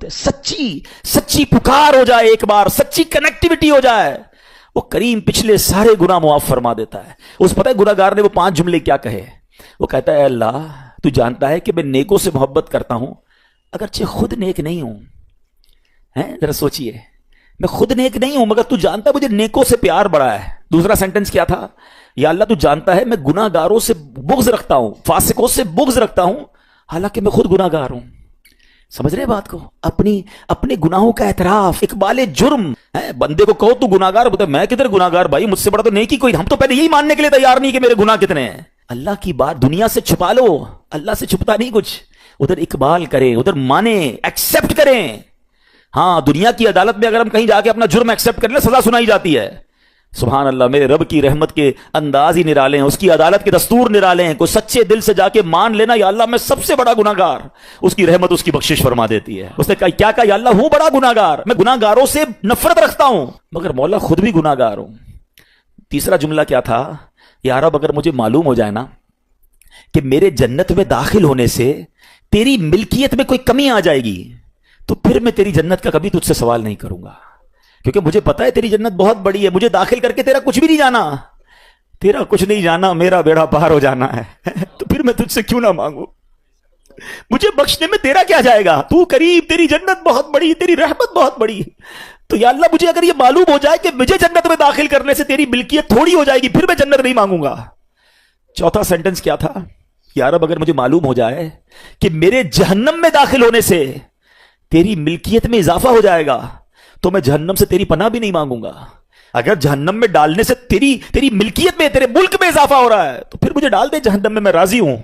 सच्ची पुकार हो जाए, एक बार सच्ची कनेक्टिविटी हो जाए, वो करीम पिछले सारे गुनाह मुआफ फरमा देता है। उस पता है गुनाहगार ने वो 5 जुमले क्या कहे? वो कहता है अल्लाह तू जानता है कि मैं नेकों से मोहब्बत करता हूं अगरचे खुद नेक नहीं हूं। हैं, जरा सोचिए, मैं खुद नेक नहीं हूं मगर तू जानता है मुझे नेकों से प्यार बड़ा है। दूसरा सेंटेंस क्या था? या अल्लाह तू जानता है मैं गुनाहगारों से बुग़्ज़ रखता हूं, फासिकों से बुग़्ज़ रखता हूं हालांकि मैं खुद गुनाहगार हूं। समझ रहे बात को? अपने गुनाहों का एतराफ, इकबाल जुर्म है। बंदे को कहो तू गुनाहगार, बोलता मैं किधर गुनाहगार भाई, मुझसे बड़ा तो नेकी कोई। हम तो पहले यही मानने के लिए तैयार नहीं कि मेरे गुनाह कितने हैं। अल्लाह की बात दुनिया से छुपा लो, अल्लाह से छुपता नहीं कुछ। उधर इकबाल करें, उधर माने, एक्सेप्ट करें। हाँ, दुनिया की अदालत में अगर हम कहीं जाके अपना जुर्म एक्सेप्ट कर ले सजा सुनाई जाती है। सुभान अल्लाह, मेरे रब की रहमत के अंदाज ही निराले हैं, उसकी अदालत के दस्तूर निराले हैं। कोई सच्चे दिल से जाके मान लेना या अल्लाह मैं सबसे बड़ा गुनाहगार, उसकी रहमत उसकी बख्शिश फरमा देती है। उसने कहा क्या कहा? या अल्लाह हूं बड़ा गुनाहगार, मैं गुनाहगारों से नफरत रखता हूं मगर मौला खुद भी गुनाहगार हूं। तीसरा जुमला क्या था? या रब अगर मुझे मालूम हो जाए ना कि मेरे जन्नत में दाखिल होने से तेरी मिल्कियत में कोई कमी आ जाएगी तो फिर मैं तेरी जन्नत का कभी तुझसे सवाल नहीं करूंगा, क्योंकि मुझे पता है तेरी जन्नत बहुत बड़ी है। मुझे दाखिल करके तेरा कुछ भी नहीं जाना, तेरा कुछ नहीं जाना, मेरा बेड़ा पार हो जाना है तो फिर मैं तुझसे क्यों ना मांगू? मुझे बख्शने में तेरा क्या जाएगा? तू करीब, तेरी जन्नत बहुत बड़ी, तेरी रहमत बहुत बड़ी। तो या अल्लाह मुझे अगर ये मालूम हो जाए कि मुझे जन्नत में दाखिल करने से तेरी मिल्कियत थोड़ी हो जाएगी फिर मैं जन्नत नहीं मांगूंगा। चौथा सेंटेंस क्या था? या रब अगर मुझे मालूम हो जाए कि मेरे जहन्नम में दाखिल होने से तेरी मिल्कियत में इजाफा हो जाएगा तो मैं जहन्नम से तेरी पनाह भी नहीं मांगूंगा। अगर जहन्नम में डालने से तेरी मिल्कियत में, तेरे मुल्क में इजाफा हो रहा है तो फिर मुझे डाल दे जहन्नम में, मैं राजी हूं।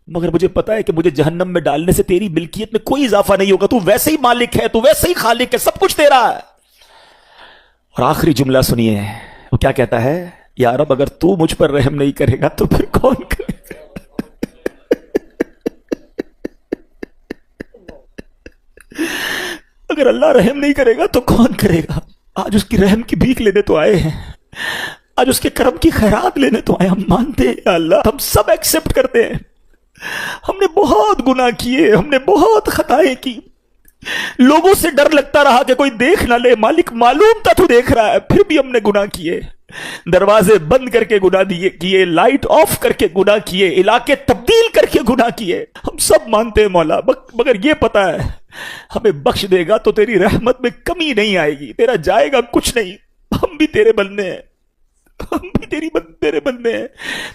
मगर मुझे पता है कि मुझे जहन्नम में डालने से तेरी मिल्कियत में कोई इजाफा नहीं होगा। तू वैसे ही मालिक है, तू वैसे ही खालिक है, सब कुछ तेरा है। और आखिरी जुमला सुनिए, वो क्या कहता है? या रब अगर तू मुझ पर रहम नहीं करेगा तो फिर कौन करेगा? अगर अल्लाह रहम नहीं करेगा तो कौन करेगा? आज उसकी रहम की भीख लेने तो आए हैं, आज उसके करम की खैरात लेने तो आए। हम मानते हैं अल्लाह, हम सब एक्सेप्ट करते हैं, हमने बहुत गुनाह किए, हमने बहुत खताएं की, लोगों से डर लगता रहा कि कोई देख ना ले। मालिक मालूम था तू देख रहा है, फिर भी हमने गुनाह किए। दरवाजे बंद करके गुनाह किए, लाइट ऑफ करके गुनाह किए, इलाके तब्दील करके गुनाह किए। हम सब मानते हैं मौला, मगर ये पता है हमें बख्श देगा तो तेरी रहमत में कमी नहीं आएगी, तेरा जाएगा कुछ नहीं। हम भी तेरे बंदे हैं, हम भी तेरे बंदे हैं,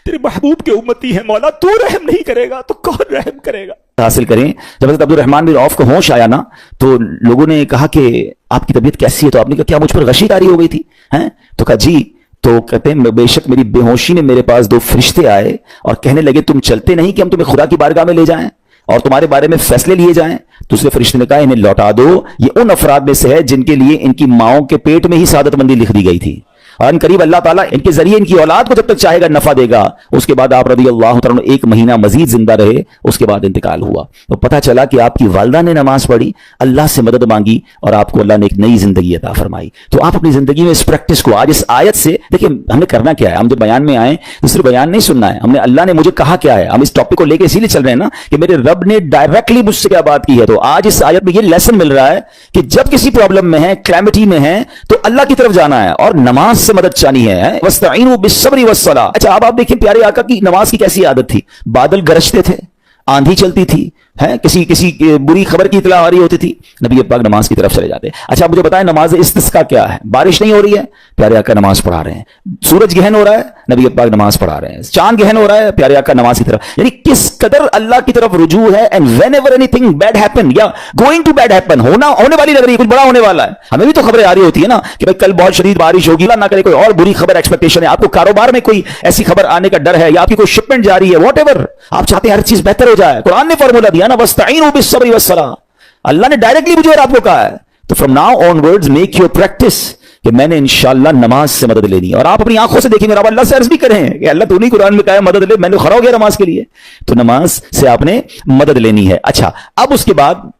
तेरे महबूब के उम्मती हैं मौला। तू रहम नहीं करेगा तो कौन रहम करेगा? हासिल करें। जब हज़रत अब्दुल रहमान बिन औफ को होश आया ना तो लोगों ने कहा कि आपकी तबीयत कैसी है? तो आपने कहा क्या मुझ पर गशी तारी हो गई थी? हैं? तो कहा जी। तो कहते हैं बेशक मेरी बेहोशी में मेरे पास 2 फरिश्ते आए और कहने लगे तुम चलते नहीं कि हम तुम्हें खुदा की बारगाह में ले जाएं और तुम्हारे बारे में फैसले लिए जाएं। दूसरे फरिश्ते ने कहा इन्हें लौटा दो, ये उन अफराद में से है जिनके लिए इनकी माओं के पेट में ही सादतमंदी लिख दी गई थी और इन करीब अल्लाह ताला इनके जरिए इनकी औलाद को जब तक चाहेगा नफा देगा। उसके बाद आप रज़ी अल्लाह तआला 1 महीना मजीद जिंदा रहे, उसके बाद इंतकाल हुआ। तो पता चला कि आपकी वालदा ने नमाज पढ़ी, अल्लाह से मदद मांगी और आपको अल्लाह ने एक नई जिंदगी अता फरमाई। तो आप अपनी जिंदगी में इस प्रैक्टिस को आज इस आयत से देखिए, हमने करना क्या है? हम जब बयान में आए तो सिर्फ बयान नहीं सुनना है, हमने अल्लाह ने मुझे कहा क्या है। हम इस टॉपिक को लेकर इसीलिए चल रहे हैं ना कि मेरे रब ने डायरेक्टली मुझसे क्या बात की है। तो आज इस आयत में ये लेसन मिल रहा है कि जब किसी प्रॉब्लम में है, कैलेमिटी में है, तो अल्लाह की तरफ जाना है और नमाज से मदद चाहनी है। वस्तईनु बिस्सब्रि वस्सलाह। अच्छा, अब आप देखिए प्यारे आका की नमाज की कैसी आदत थी। बादल गरजते थे, आंधी चलती थी, है किसी बुरी खबर की इतला आ रही होती थी, नबी पाक नमाज की तरफ चले जाते। अच्छा, आप मुझे बताएं नमाज इस्तिस्का क्या है? बारिश नहीं हो रही है, प्यारे आका नमाज पढ़ा रहे हैं। सूरज गहन हो रहा है, नबी पाक नमाज पढ़ा रहे हैं। चांद गहन हो रहा है, प्यारे आका नमाज की तरफ। यानी किस कदर अल्लाह की तरफ रुजू है। And whenever anything bad happen या गोइंग टू बैड हैपन, होने वाली लग रही है, कुछ बड़ा होने वाला है, हमें भी तो खबरें आ रही होती है ना कि भाई कल बहुत शदीद बारिश होगी, ना करे कोई और बुरी खबर एक्सपेक्टेशन है, आपको कारोबार में कोई ऐसी खबर आने का डर है या आपकी कोई शिपमेंट जा रही है, व्हाटएवर आप चाहते हैं हर चीज बेहतर हो जाए। कुरान ने फॉर्मूला दिया ना, वस्तईनु बिस्सब्रि वस्सलाह। अल्लाह ने डायरेक्टली मुझे और आपको कहा है। तो from now onwards make your practice कि मैंने इंशाअल्लाह नमाज से मदद लेनी है। और आप अपनी आंखों से देखेंगे, अल्लाह से अर्ज भी करें कि अल्लाह तूने कुरान में कहा मदद ले, मैंने खड़ा हो गया नमाज के लिए, तो नमाज से आपने मदद लेनी है। अच्छा, अब उसके बाद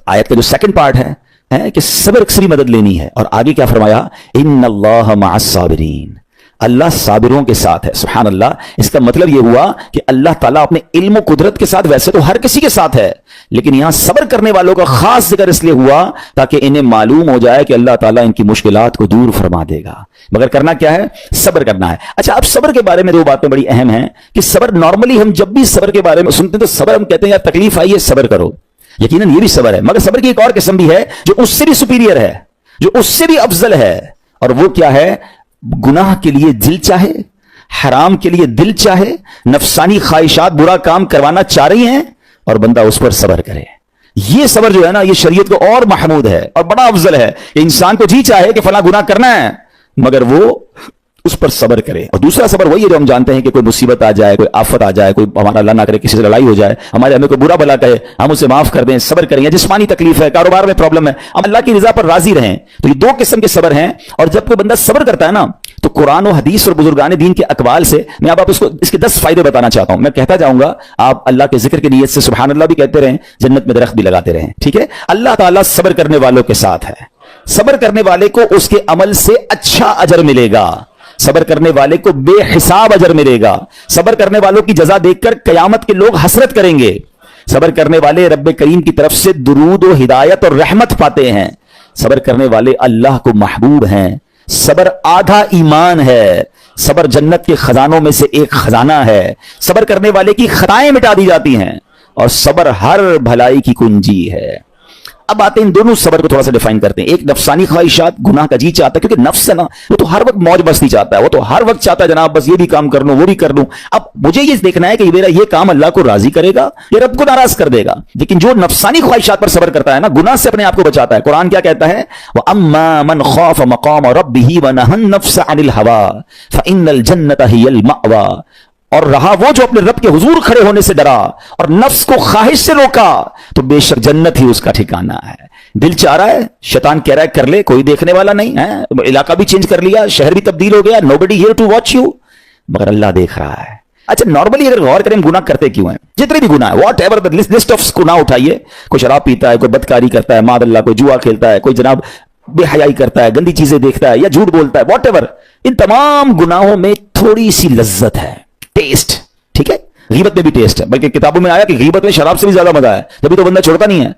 आयत का जो सेकंड पार्ट है कि सब्र की मदद लेनी है। और आगे क्या फरमाया? इन्नल्लाह मअस साबिरीन, اللہ साबिरों के साथ है। सुभान अल्लाह। इसका मतलब यह हुआ कि अल्लाह ताला अपने इल्म कुदरत के साथ वैसे तो हर किसी के साथ है, लेकिन यहां सब्र करने वालों का खास जिक्र इसलिए हुआ ताकि इन्हें मालूम हो जाए कि अल्लाह ताला इनकी मुश्किलात को दूर फरमा देगा। मगर करना क्या है? सब्र करना है। अच्छा, अब सब्र के बारे में दो बातें बड़ी अहम हैं कि सब्र, नॉर्मली हम जब भी सब्र के बारे में सुनते हैं तो सब्र हम कहते हैं यार तकलीफ आई है सब्र करो, यकीनन ये भी सब्र है, मगर सब्र की एक और किस्म भी है जो उससे भी सुपीरियर है, जो उससे भी अफजल है, और वो क्या है? गुनाह के लिए दिल चाहे, हराम के लिए दिल चाहे, नफसानी ख्वाहिशात बुरा काम करवाना चाह रही हैं और बंदा उस पर सब्र करे। ये सब्र जो है ना, ये शरीयत को और महमूद है और बड़ा अफजल है। इंसान को जी चाहे कि फला गुनाह करना है मगर वो उस पर सब्र करे। और दूसरा सब्र वही है जो हम जानते हैं कि कोई मुसीबत आ जाए, कोई आफत आ जाए, कोई हमारा अल्लाह ना करे किसी से लड़ाई हो जाए, हमारे हमें कोई बुरा भला कहे, हम उसे माफ कर दें, सब्र करें। जिस्मानी तकलीफ है, कारोबार में प्रॉब्लम है, हम अल्लाह की रजा पर राजी रहें। तो ये दो किस्म के सब्र हैं। और जब कोई बंदा सब्र करता है ना, तो कुरान और हदीस और बुजुर्गान दीन के अकवाल से मैं अब इसको इसके 10 फायदे बताना चाहता हूं। मैं कहता जाऊंगा, आप अल्लाह के जिक्र की नीयत से सुभान अल्लाह भी कहते रहें, जन्नत में दरख्त भी लगाते रहें। ठीक है? अल्लाह ताला सब्र करने वालों के साथ है। सब्र करने वाले को उसके अमल से अच्छा अजर मिलेगा, सब्र करने वाले को बेहिसाब अजर मिलेगा। सब्र करने वालों की जजा देखकर कयामत के लोग हसरत करेंगे। सब्र करने वाले रब्बे करीम की तरफ से दुरूद और हिदायत और रहमत पाते हैं। सब्र करने वाले अल्लाह को महबूब हैं। सब्र आधा ईमान है। सब्र जन्नत के खजानों में से एक खजाना है। सब्र करने वाले की खताएं मिटा दी जाती हैं और सब्र हर भलाई की कुंजी है। अब आते हैं इन दोनों सब्र को थोड़ा सा डिफाइन करते हैं। एक नफसानी ख्वाहिशात, गुनाह का जी चाहता है, क्योंकि नफ्स है ना, वो तो हर वक्त मौज मस्ती चाहता है, वो तो हर वक्त चाहता है जनाब बस ये भी काम कर लूं, वो भी कर लूं। अब मुझे ये देखना है कि मेरा ये काम अल्लाह को राजी करेगा या रब को नाराज कर देगा। लेकिन जो नफसानी ख्वाहिशात पर सब्र करता है ना, गुनाह से अपने आप को बचाता है, कुरान क्या कहता है? व अम्मा मन खौफ मकाम रब्बिही व नहन नफ्स अनिल हवा फइन्नल जन्नत हियल मअवा। और रहा वो जो अपने रब के हुजूर खड़े होने से डरा और नफ्स को ख्वाहिश से रोका, तो बेशक जन्नत ही उसका ठिकाना है। दिल चाह रहा है, शैतान कह रहा है कर ले, कोई देखने वाला नहीं है, इलाका भी चेंज कर लिया, शहर भी तब्दील हो गया, nobody here to watch you, मगर अल्लाह देख रहा है। अच्छा, नॉर्मली अगर गौर करें गुनाह करते क्यों हैं? जितने भी गुनाह है, what ever the list of गुनाह उठाइए, कोई शराब पीता है, कोई बदकारी करता है, मादल्ला, कोई जुआ खेलता है, कोई जनाब बेहयाई करता है, गंदी चीजें देखता है या झूठ बोलता है, वॉट एवर, इन तमाम गुनाहों में थोड़ी सी लज्जत है, टेस्ट। ठीक है? गीबत में भी टेस्ट है, बल्कि किताबों में आया कि गीबत में शराब से भी ज्यादा मजा है, तभी तो बंदा छोड़ता नहीं है।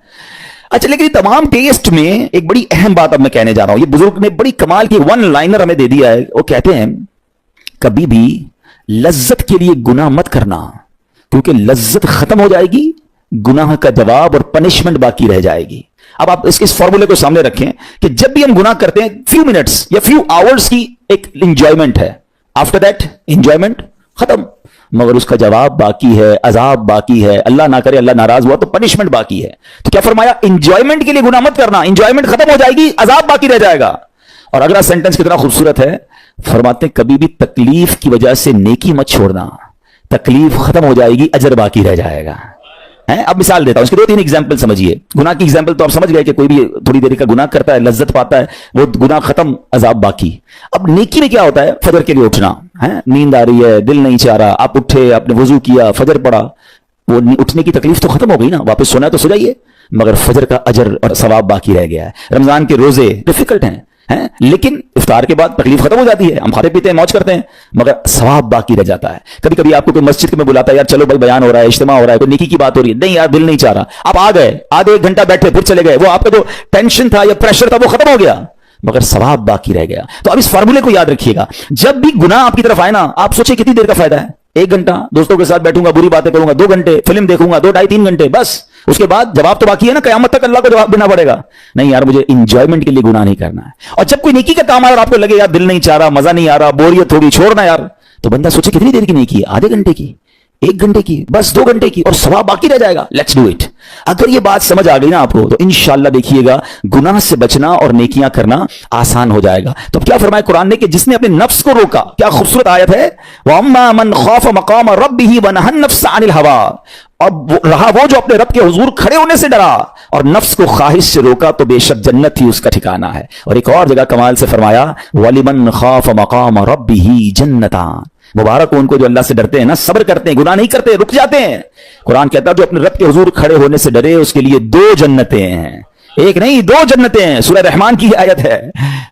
अच्छा, लेकिन तमाम टेस्ट में एक बड़ी अहम बात अब मैं कहने जा रहा हूं। ये बुजुर्ग ने बड़ी कमाल की वन लाइनर हमें दे दिया है। वो कहते हैं कभी भी लज्जत के लिए गुनाह मत करना, क्योंकि लज्जत खत्म हो जाएगी, गुनाह का जवाब और पनिशमेंट बाकी रह जाएगी। अब आप इस फॉर्मूले को सामने रखें कि जब भी हम गुनाह करते हैं, फ्यू मिनट्स या फ्यू आवर्स की एक इंजॉयमेंट है, आफ्टर दैट इंजॉयमेंट खत्म, मगर उसका जवाब बाकी है, अजाब बाकी है, अल्लाह ना करे अल्लाह नाराज हुआ तो पनिशमेंट बाकी है। तो क्या फरमाया? इंजॉयमेंट के लिए गुनाह मत करना, इंजॉयमेंट खत्म हो जाएगी, अजाब बाकी रह जाएगा। और अगला सेंटेंस कितना खूबसूरत है, फरमाते कभी भी तकलीफ की वजह से नेकी मत छोड़ना, तकलीफ खत्म हो जाएगी, अजर बाकी रह जाएगा। है? अब मिसाल देता हूं, इसके 2-3 एग्जाम्पल समझिए। गुनाह की एग्जाम्पल तो आप समझ गए कि कोई भी थोड़ी देर का गुनाह करता है, लज्जत पाता है, वो गुनाह खत्म, अजाब बाकी। अब नेकी में क्या होता है? फजर के लिए उठना है, नींद आ रही है, दिल नहीं चाह रहा, आप उठे, आपने वजू किया, फजर पढ़ा, वो उठने की तकलीफ तो खत्म हो गई ना, वापस सोना है तो सो जाइए, मगर फजर का अजर और सवाब बाकी रह गया है। रमजान के रोजे डिफिकल्ट हैं, लेकिन इफ्तार के बाद तकलीफ खत्म हो जाती है, हम खाते पीते हैं, मौज करते हैं, मगर सवाब बाकी रह जाता है। कभी कभी आपको कोई मस्जिद में बुलाता है, यार चलो भाई बयान हो रहा है, इज्तिमा हो रहा है, कोई नेकी की बात हो रही है, नहीं यार दिल नहीं चाह रहा, आप आ गए, आधे 1 घंटा बैठे फिर चले गए, वो आपका जो टेंशन था या प्रेशर था वो खत्म हो गया, मगर सवाब बाकी रह गया। तो अब इस फार्मूले को याद रखिएगा, जब भी गुनाह आपकी तरफ आए ना, आप सोचिए कितनी देर का फायदा है? 1 घंटा दोस्तों के साथ बैठूंगा, बुरी बातें करूंगा, 2 घंटे फिल्म देखूंगा, 2, 2.5, 3 घंटे, बस उसके बाद जवाब तो बाकी है ना, कयामत तक अल्लाह को जवाब देना पड़ेगा। नहीं यार, मुझे इंजॉयमेंट के लिए गुनाह नहीं करना है। और जब कोई नेकी का काम आया और आपको लगे यार दिल नहीं चाह रहा, मजा नहीं आ रहा, बोरियत होगी, छोड़ना यार, तो बंदा सोचे कितनी देर की नेकी है? आधे घंटे की, 1 घंटे की, बस 2 घंटे की, और सवाब बाकी रह जाएगा। Let's do it. अगर ये बात समझ आ गई ना आपको, तो इंशाअल्लाह देखिएगा गुनाह से बचना और नेकियां करना आसान हो जाएगा। तो क्या फरमाया कुरान ने कि जिसने अपने नफ्स को रोका, क्या खूबसूरत आयत है, वअम्मा मन खौफ मकाम रब्बिही व नहन नफ्स अनिल हवा। और रहा वो जो अपने रब के हुजूर खड़े होने से डरा और नफ्स को ख्वाहिश से रोका, तो बेशक जन्नत ही उसका ठिकाना है। और एक और जगह कमाल से फरमाया, वलिमन खौफ मकाम रब्बिही जन्नतान। मुबारक हो उनको जो अल्लाह से डरते हैं ना, सब्र करते हैं, गुनाह नहीं करते, रुक जाते हैं। कुरान कहता है जो अपने रब के हुजूर खड़े होने से डरे, उसके लिए 2 जन्नतें हैं। ایک نہیں دو جنتیں ہیں, سورہ رحمان کی آیت ہے.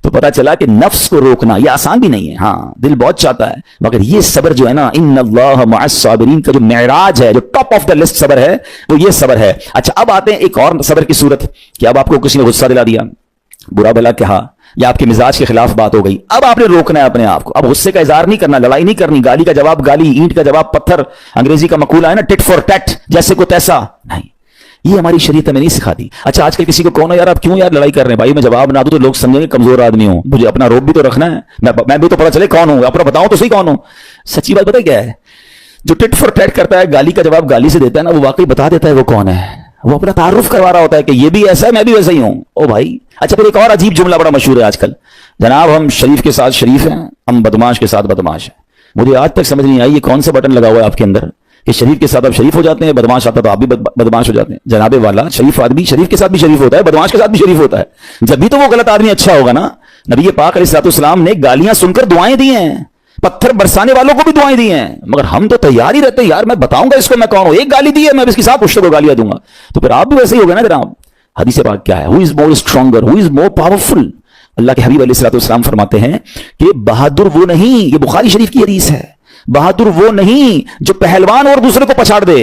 تو پتا چلا کہ نفس کو روکنا یہ آسان بھی نہیں ہے. ہاں دل بہت چاہتا ہے, مگر یہ صبر جو ہے نا, ان اللہ مع الصابرین کا جو معراج ہے, جو ٹاپ آف دا لسٹ صبر ہے, وہ یہ صبر ہے. اچھا اب آتے ہیں ایک اور صبر کی صورت کہ اب آپ کو کسی نے غصہ دلا دیا, برا بھلا کہا, یا آپ کے مزاج کے خلاف بات ہو گئی. اب آپ نے روکنا ہے اپنے آپ کو. اب غصے کا اظہار نہیں کرنا, لڑائی نہیں کرنی, گالی کا جواب گالی, اینٹ کا جواب پتھر, انگریزی کا مقولہ ہے نا ٹٹ فور ٹیٹ, جیسے کو تیسا نہیں. یہ ہماری شریعت ہمیں نہیں سکھاتی. اچھا آج کل کسی کو کون ہے یار آپ کیوں یار لڑائی کر رہے ہیں, بھائی میں جواب نہ دوں تو لوگ سمجھیں گے کمزور آدمی ہوں, مجھے اپنا روب بھی تو رکھنا ہے, میں بھی تو پتا چلے کون ہوں, اپنا بتاؤں تو صحیح کون ہوں. سچی بات پتہ کیا ہے, جو ٹٹ فور ٹیٹ کرتا ہے, گالی کا جواب گالی سے دیتا ہے نا, وہ واقعی بتا دیتا ہے وہ کون ہے. وہ اپنا تعارف کروا رہا ہوتا ہے کہ یہ بھی ایسا ہے میں بھی ویسا ہی ہوں. او بھائی اچھا پھر ایک اور عجیب جملہ بڑا مشہور ہے آج کل, جناب ہم شریف کے ساتھ شریف ہیں, ہم بدماش کے ساتھ بدماش ہیں. مجھے آج تک سمجھ نہیں آئی یہ کون سا بٹن لگا ہوا ہے آپ کے اندر کہ شریف کے ساتھ آپ شریف ہو جاتے ہیں, بدماش آتا تو آپ بھی بدماش ہو جاتے ہیں. جناب والا شریف آدمی شریف کے ساتھ بھی شریف ہوتا ہے, بدماش کے ساتھ بھی شریف ہوتا ہے. جب بھی تو وہ غلط آدمی اچھا ہوگا نا. نبی پاک علیہ الصلوۃ والسلام نے گالیاں سن کر دعائیں دی ہیں, پتھر برسانے والوں کو بھی دعائیں دی ہیں, مگر ہم تو تیار ہی رہتے ہیں یار میں بتاؤں گا اس کو میں کون ہوں. ایک گالی دی ہے میں اس کے ساتھ پشتوں کو گالیاں دوں گا, تو پھر آپ بھی ویسے ہی ہوگا نا جناب. حدیث پاک کیا ہے, ہو از مور اسٹرانگر, ہو از مور پاورفل. اللہ کے حبیب علیہ الصلوۃ والسلام فرماتے ہیں کہ بہادر وہ نہیں, یہ بخاری شریف کی حدیث ہے, بہادر وہ نہیں جو پہلوان اور دوسرے کو پچھاڑ دے,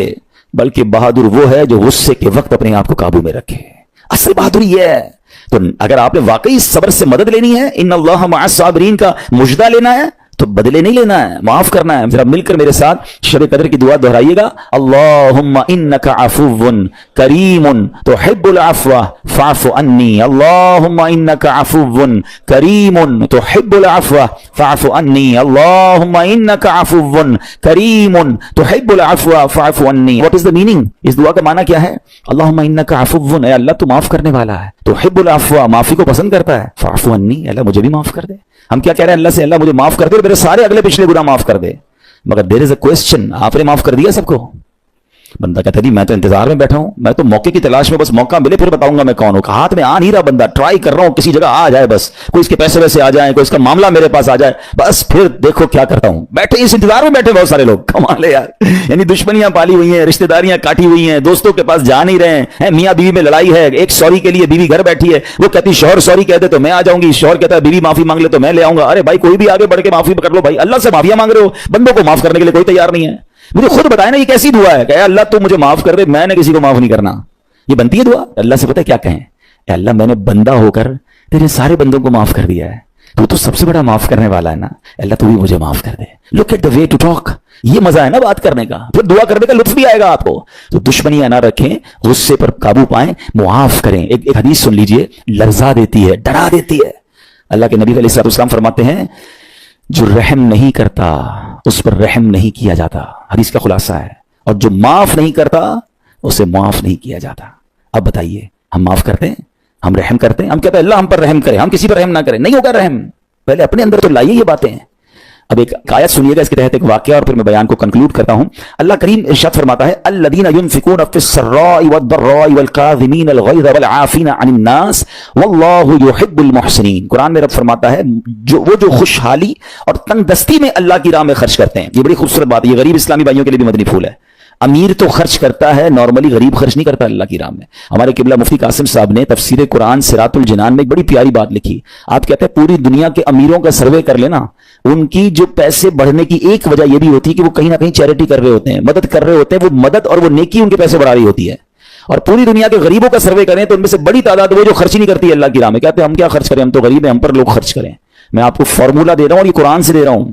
بلکہ بہادر وہ ہے جو غصے کے وقت اپنے آپ کو قابو میں رکھے. اصل بہادری یہ ہے. تو اگر آپ نے واقعی صبر سے مدد لینی ہے, ان اللہ مع الصابرین کا مجدہ لینا ہے, تو بدلے نہیں لینا ہے, معاف کرنا ہے. ذرا مل کر میرے ساتھ شب قدر کی دعا دہرائیے گا, اللہم انک عفو کریم تحب العفو فاعف عنی, اللہم انک عفو کریم تحب العفو فاعف عنی, اللہم انک عفو کریم تحب العفو فاعف عنی. واٹ از دا میننگ, اس دعا کا معنی کیا ہے؟ اللہم انک عفو, اے اللہ تو معاف کرنے والا ہے, تحب العفو معافی کو پسند کرتا ہے, فاعف عنی, اللہ مجھے بھی معاف کر دے. ہم کیا کہہ رہے ہیں اللہ سے, اللہ مجھے معاف کر دے, میرے سارے اگلے پچھلے گناہ معاف کر دے. مگر دیر از اے کوسچن, آپ نے معاف کر دیا سب کو؟ بندہ کہتا ہے میں تو انتظار میں بیٹھا ہوں, میں تو موقع کی تلاش میں, بس موقع ملے پھر بتاؤں گا میں کون ہوں. ہاتھ میں آ نہیں رہا بندہ, ٹرائی کر رہا ہوں کسی جگہ آ جائے, بس کوئی اس کے پیسے ویسے آ جائیں, کوئی اس کا معاملہ میرے پاس آ جائے, بس پھر دیکھو کیا کرتا ہوں. بیٹھے اس انتظار میں بیٹھے بہت سارے لوگ, کمال ہے یار. یعنی دشمنیاں پالی ہوئی ہیں, رشتہ داریاں کاٹی ہوئی ہیں, دوستوں کے پاس جا نہیں رہے ہیں, میاں بیوی میں لڑائی ہے, ایک سوری کے لیے بیوی گھر بیٹھی ہے, وہ کہتی شوہر سوری کہہ دے تو میں آ جاؤں گی, شوہر کہتا ہے بیوی معافی مانگ لے تو میں لے آؤں گا. ارے بھائی کوئی بھی آگے بڑھ کے معافی کر لو بھائی, اللہ سے معافیاں مانگ رہے ہو, بندوں کو معاف کرنے کے لیے کوئی تیار نہیں ہے. مجھے خود بتائے نا یہ کیسی دعا ہے کہ اے اللہ تو مجھے معاف کر دے, میں نے کسی کو معاف نہیں کرنا. یہ بنتی ہے دعا؟ اللہ سے پتہ ہے کیا کہیں, اے اللہ میں نے بندہ ہو کر تیرے سارے بندوں کو معاف کر دیا ہے, تو سب سے بڑا معاف کرنے والا ہے نا, اللہ تو بھی مجھے معاف کر دے. Look at the way to talk, یہ مزہ ہے نا بات کرنے کا, پھر دعا کرنے کا لطف بھی آئے گا آپ کو. تو دشمنیاں نہ رکھیں, غصے پر قابو پائیں, معاف کریں. ایک حدیث سن لیجئے, لرزا دیتی ہے, ڈرا دیتی ہے. اللہ کے نبی علیہ الصلوۃ والسلام فرماتے ہیں جو رحم نہیں کرتا اس پر رحم نہیں کیا جاتا. حدیث کا خلاصہ ہے. اور جو معاف نہیں کرتا اسے معاف نہیں کیا جاتا. اب بتائیے ہم معاف کرتے ہیں, ہم رحم کرتے ہیں, ہم کہتے ہیں اللہ ہم پر رحم کرے, ہم کسی پر رحم نہ کریں. نہیں ہوگا رحم, پہلے اپنے اندر تو لائیے یہ باتیں. اب ایک آیت سنیے گا اس کے تحت ایک واقعہ, اور پھر میں بیان کو کنکلوڈ کرتا ہوں. اللہ کریم ارشاد فرماتا ہے الذین ينفقون فی السراء والضراء والکاظمین الغیظ والعافین عن الناس واللہ یحب المحسنین. قرآن میں رب فرماتا ہے وہ جو خوشحالی اور تنگ دستی میں اللہ کی راہ میں خرچ کرتے ہیں. یہ بڑی خوبصورت بات ہے, یہ غریب اسلامی بھائیوں کے لیے بھی مدنی پھول ہے. امیر تو خرچ کرتا ہے نارملی, غریب خرچ نہیں کرتا اللہ کی راہ میں. ہمارے قبلہ مفتی قاسم صاحب نے تفسیر قرآن صراط الجنان میں ایک بڑی پیاری بات لکھی. آپ کہتے ہیں پوری دنیا کے امیروں کا سروے کر لینا, ان کی جو پیسے بڑھنے کی ایک وجہ یہ بھی ہوتی ہے کہ وہ کہیں نہ کہیں چیریٹی کر رہے ہوتے ہیں, مدد کر رہے ہوتے ہیں. وہ مدد اور وہ نیکی ان کے پیسے بڑھا رہی ہوتی ہے. اور پوری دنیا کے غریبوں کا سروے کریں تو ان میں سے بڑی تعداد وہ جو خرچ نہیں کرتی ہے اللہ کی راہ میں. کہتے ہیں ہم کیا خرچ کریں, ہم تو غریب ہیں, ہم پر لوگ خرچ کریں. میں آپ کو فارمولا دے رہا ہوں اور یہ قرآن سے دے رہا ہوں.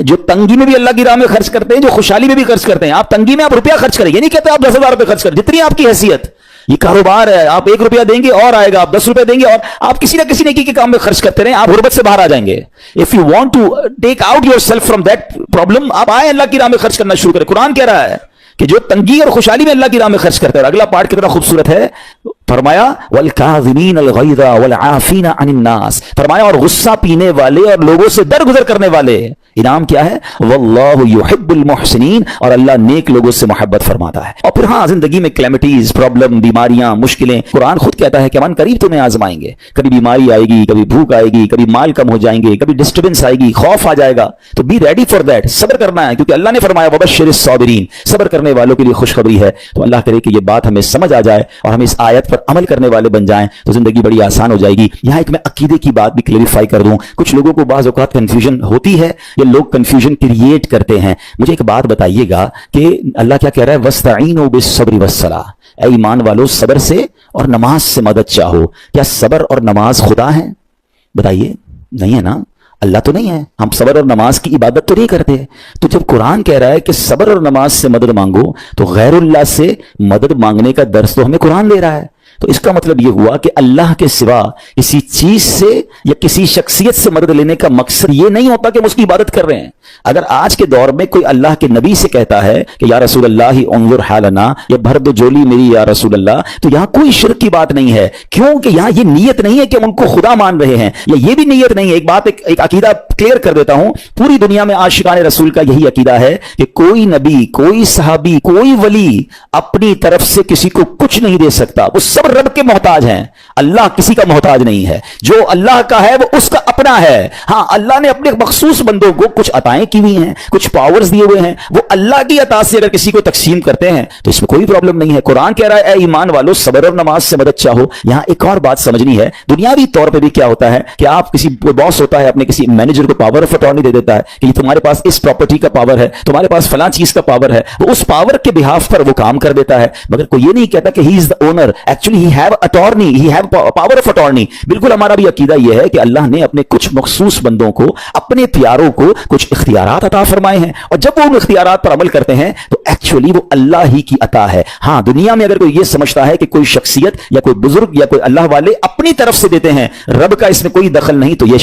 جو تنگی میں بھی اللہ کی راہ میں خرچ کرتے ہیں, جو خوشحالی میں بھی خرچ کرتے ہیں. آپ تنگی میں آپ روپیہ خرچ کریں, یہ نہیں کہتے آپ 10,000 روپے خرچ کریں, جتنی آپ کی حیثیت. یہ کاروبار ہے, آپ 1 روپیہ دیں گے اور آئے گا, آپ 10 روپے دیں گے اور آپ کسی نہ کسی نیکی کے کام میں خرچ کرتے رہیں, آپ غربت سے باہر آ جائیں گے. If you want to take out yourself from that problem, آپ آئے اللہ کی راہ میں خرچ کرنا شروع کریں. قرآن کہہ رہا ہے کہ جو تنگی اور خوشحالی میں اللہ کی راہ میں خرچ کرتا ہے. اور اگلا پارٹ کتنا خوبصورت ہے, فرمایا والکاظمین الغیظ والعافین عن الناس, فرمایا اور غصہ پینے والے اور لوگوں سے درگزر کرنے والے. انعام کیا ہے؟ واللہ یحب المحسنین، اور اللہ نیک لوگوں سے محبت فرماتا ہے۔ اور پھر ہاں زندگی میں کلیمٹیز، پرابلم، بیماریاں، مشکلیں، قرآن خود کہتا ہے کہ من قریب تمہیں آزمائیں گے، کبھی بیماری آئے گی، کبھی بھوک آئے گی، کبھی مال کم ہو جائیں گے، کبھی ڈسٹربنس آئے گی، خوف آ جائے گا، تو بی ریڈی فار دیٹ، صبر کرنا ہے، کیونکہ اللہ نے فرمایا وبشر الصابرین، صبر کرنے والوں کے لیے خوشخبری ہے۔ تو اللہ کرے کہ یہ بات ہمیں سمجھ آ جائے اور ہم اس آیت پر عمل کرنے والے بن جائیں تو زندگی بڑی آسان ہو جائے گی۔ یہاں ایک میں عقیدے کی بات بھی کلیریفائی کر دوں، کچھ لوگوں کو بعض اوقات کنفیوژن ہوتی ہے، یہ لوگ کنفیوژن کریٹ کرتے ہیں۔ مجھے ایک بات بتائیے گا کہ اللہ کیا کہہ رہا ہے؟ وَاسْتَعِينُوا بِالصَّبْرِ وَالصَّلَاةِ، اے ایمان والو صبر سے اور نماز سے مدد چاہو۔ کیا صبر اور نماز خدا ہیں؟ بتائیے، نہیں ہے نا، اللہ تو نہیں ہے، ہم صبر اور نماز کی عبادت تو نہیں کرتے۔ تو جب قرآن کہہ رہا ہے کہ صبر اور نماز سے مدد مانگو، تو غیر اللہ سے مدد مانگنے کا درس تو ہمیں قرآن دے رہا ہے۔ تو اس کا مطلب یہ ہوا کہ اللہ کے سوا کسی چیز سے یا کسی شخصیت سے مدد لینے کا مقصد یہ نہیں ہوتا کہ ہم اس کی عبادت کر رہے ہیں۔ اگر آج کے دور میں کوئی اللہ کے نبی سے کہتا ہے کہ یا رسول اللہ انظر حالنا، یا بھر دو جولی میری یا رسول اللہ، تو یہاں کوئی شرک کی بات نہیں ہے، کیونکہ یہاں یہ نیت نہیں ہے کہ ہم ان کو خدا مان رہے ہیں، یا یہ بھی نیت نہیں ہے۔ ایک عقیدہ کلیئر کر دیتا ہوں، پوری دنیا میں عاشقان رسول کا یہی عقیدہ ہے کہ کوئی نبی، کوئی صحابی، کوئی ولی اپنی طرف سے کسی کو کچھ نہیں دے سکتا، وہ سب رب کے محتاج ہیں، اللہ کسی کا محتاج نہیں ہے۔ جو اللہ کا ہے وہ اس کا اپنا ہے۔ ہاں اللہ نے اپنے مخصوص بندوں کو کچھ عطائیں کی ہوئی ہیں، کچھ پاورز دیے ہوئے ہیں، وہ اللہ کی عطا سے اگر کسی کو تقسیم کرتے ہیں تو اس میں کوئی پرابلم نہیں ہے۔ قرآن کہہ رہا ہے اے ایمان والو صبر اور نماز سے مدد چاہو۔ یہاں ایک اور بات سمجھنی ہے، دنیاوی طور پہ بھی کیا ہوتا ہے کہ آپ کسی باس ہوتا ہے اپنے کسی مینیجر کو پاور آف اٹارنی دے دیتا ہے کہ تمہارے پاس اس پراپرٹی کا پاور ہے، تمہارے پاس فلاں چیز کا پاور ہے، وہ اس پاور کے بہاف پر وہ کام کر دیتا ہے، مگر کوئی یہ نہیں کہتا کہ he is the owner, actually he have attorney, he have power of attorney. بالکل ہمارا بھی عقیدہ یہ ہے کہ اللہ نے اپنے کچھ مخصوص بندوں کو، اپنے پیاروں کو کچھ اختیارات عطا فرمائے ہیں، اور جب وہ ان اختیارات پر عمل کرتے ہیں تو ایکچولی وہ اللہ ہی کی عطا ہے۔ ہاں دنیا میں اگر کوئی یہ سمجھتا ہے کہ کوئی شخصیت یا کوئی بزرگ یا کوئی اللہ والے اپنی طرف سے دیتے ہیں، رب کا اس میں کوئی دخل نہیں، تو یہ